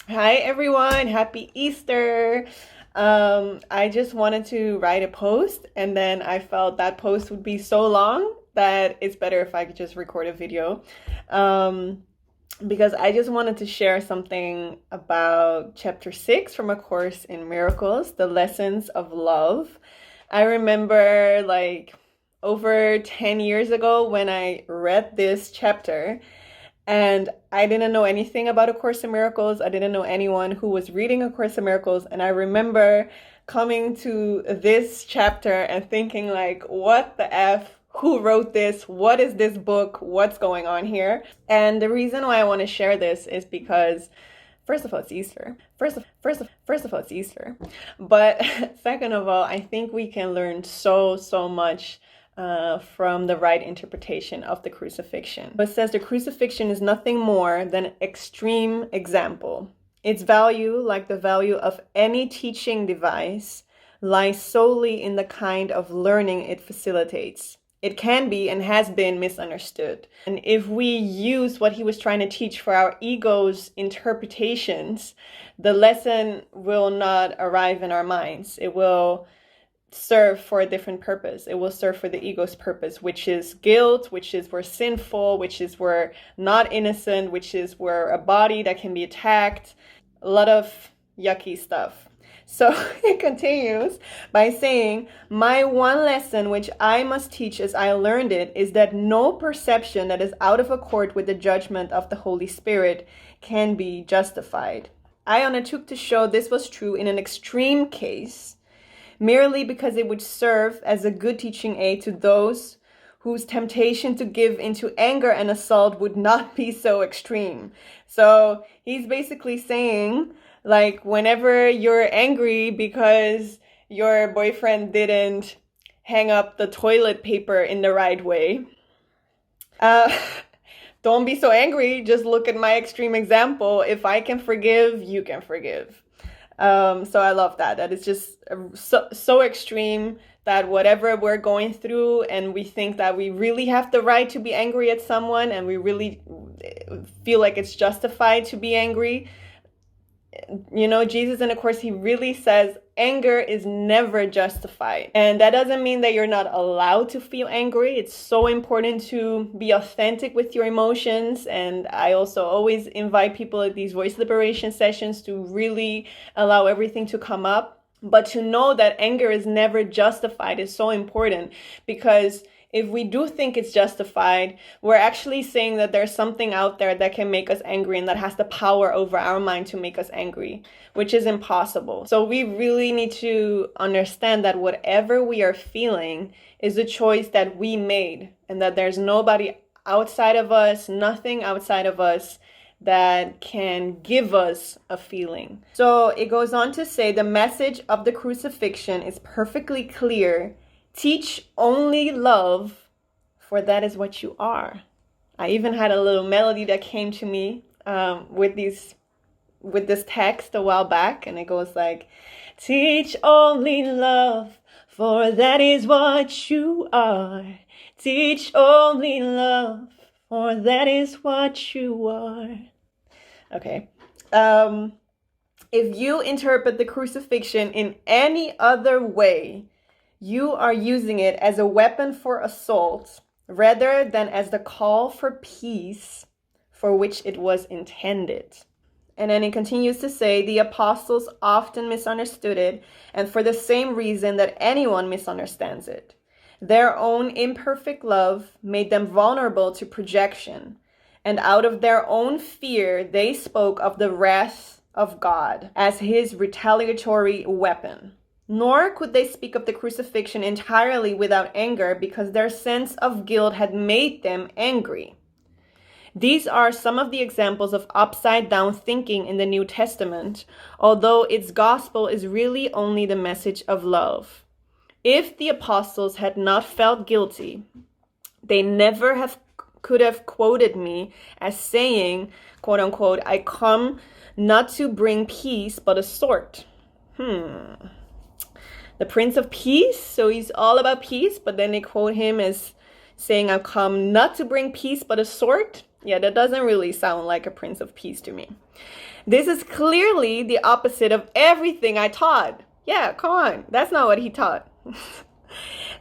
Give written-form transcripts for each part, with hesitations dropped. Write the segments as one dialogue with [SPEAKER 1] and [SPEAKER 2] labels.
[SPEAKER 1] Hi everyone, happy Easter. I just wanted to write a post and then I felt that post would be so long that it's better if I could just record a video. Um, because I just wanted to share something about chapter 6 from A Course in Miracles, the lessons of love. I remember like over 10 years ago when I read this chapter. And I didn't know anything about A Course in Miracles. I didn't know anyone who was reading A Course in Miracles. And I remember coming to this chapter and thinking like, what the F? Who wrote this? What is this book? What's going on here? And the reason why I want to share this is because first of all, it's Easter. First of all, it's Easter. But second of all, I think we can learn so much from the right interpretation of the crucifixion. It says the crucifixion is nothing more than an extreme example. Its value, like the value of any teaching device, lies solely in the kind of learning it facilitates. It can be and has been misunderstood. And if we use what he was trying to teach for our ego's interpretations, the lesson will not arrive in our minds. It will serve for a different purpose. It will serve for the ego's purpose, which is guilt, which is we're sinful, which is we're not innocent, which is we're a body that can be attacked. A lot of yucky stuff. So it continues by saying, my one lesson which I must teach as I learned it is that no perception that is out of accord with the judgment of the Holy Spirit can be justified. I undertook to show this was true in an extreme case, merely because it would serve as a good teaching aid to those whose temptation to give into anger and assault would not be so extreme. So he's basically saying, like, whenever you're angry because your boyfriend didn't hang up the toilet paper in the right way, don't be so angry. Just look at my extreme example. If I can forgive, you can forgive. So I love that. That is just so extreme that whatever we're going through and we think that we really have the right to be angry at someone and we really feel like it's justified to be angry. You know, Jesus, and of course, he really says anger is never justified. And that doesn't mean that you're not allowed to feel angry. It's so important to be authentic with your emotions. And I also always invite people at these voice liberation sessions to really allow everything to come up. But to know that anger is never justified is so important, because if we do think it's justified, we're actually saying that there's something out there that can make us angry and that has the power over our mind to make us angry, which is impossible. So we really need to understand that whatever we are feeling is a choice that we made, and that there's nobody outside of us, nothing outside of us that can give us a feeling. So it goes on to say the message of the crucifixion is perfectly clear. Teach only love, for that is what you are. I even had a little melody that came to me with this text a while back, and it goes like, teach only love, for that is what you are. Teach only love, for that is what you are. Okay. If you interpret the crucifixion in any other way, you are using it as a weapon for assault rather than as the call for peace for which it was intended. And then it continues to say, the apostles often misunderstood it, and for the same reason that anyone misunderstands it. Their own imperfect love made them vulnerable to projection, and out of their own fear, they spoke of the wrath of God as his retaliatory weapon. Nor could they speak of the crucifixion entirely without anger, because their sense of guilt had made them angry. These are some of the examples of upside-down thinking in the New Testament, although its gospel is really only the message of love. If the apostles had not felt guilty, they never could have quoted me as saying, quote unquote, I come not to bring peace, but a sword. The Prince of Peace, so he's all about peace, but then they quote him as saying, I've come not to bring peace, but a sword. Yeah, that doesn't really sound like a Prince of Peace to me. This is clearly the opposite of everything I taught. Yeah, come on. That's not what he taught.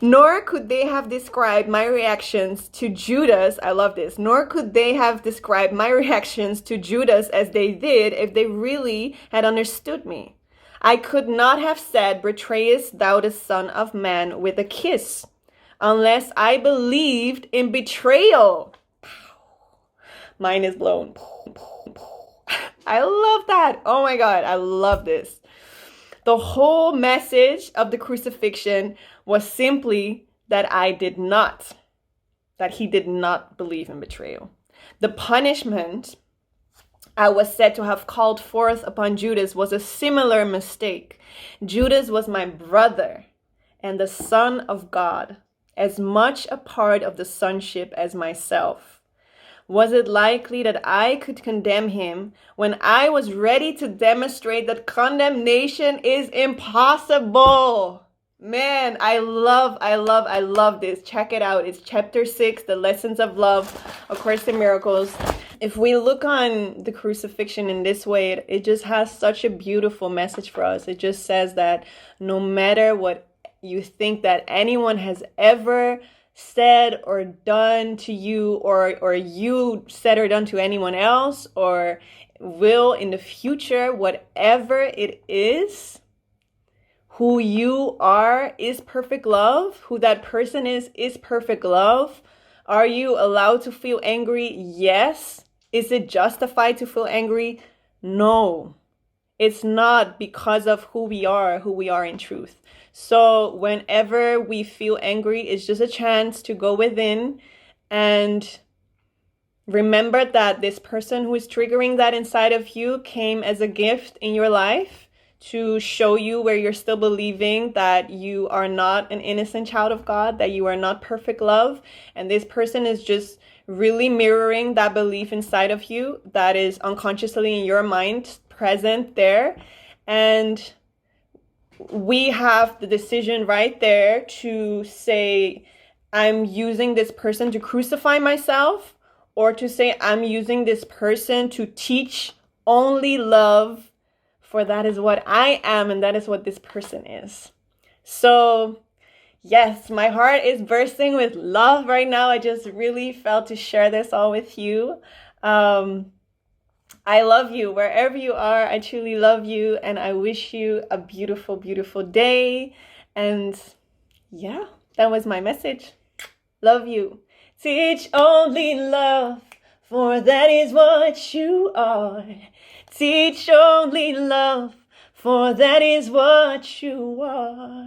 [SPEAKER 1] Nor could they have described my reactions to Judas. I love this. Nor could they have described my reactions to Judas as they did if they really had understood me. I could not have said, "Betrayest thou the Son of Man," with a kiss, unless I believed in betrayal. Mind is blown. I love that. Oh my God, I love this. The whole message of the crucifixion was simply that he did not believe in betrayal. The punishment I was said to have called forth upon Judas was a similar mistake. Judas was my brother and the Son of God, as much a part of the sonship as myself. Was it likely that I could condemn him when I was ready to demonstrate that condemnation is impossible? Man, I love this. Check it out. It's chapter 6, the lessons of love, A Course in Miracles. If we look on the crucifixion in this way, it just has such a beautiful message for us. It just says that no matter what you think that anyone has ever said or done to you, or you said or done to anyone else, or will in the future, whatever it is, who you are is perfect love. Who that person is perfect love. Are you allowed to feel angry? Yes. Is it justified to feel angry? No. It's not, because of who we are in truth. So whenever we feel angry, it's just a chance to go within and remember that this person who is triggering that inside of you came as a gift in your life to show you where you're still believing that you are not an innocent child of God, that you are not perfect love. And this person is just really mirroring that belief inside of you that is unconsciously in your mind present there. And we have the decision right there to say, I'm using this person to crucify myself, or to say, I'm using this person to teach only love, for that is what I am and that is what this person is. So yes, my heart is bursting with love right now. I just really felt to share this all with you. I love you wherever you are. I truly love you, and I wish you a beautiful, beautiful day. And yeah, that was my message. Love you. Teach only love, for that is what you are. Teach only love, for that is what you are.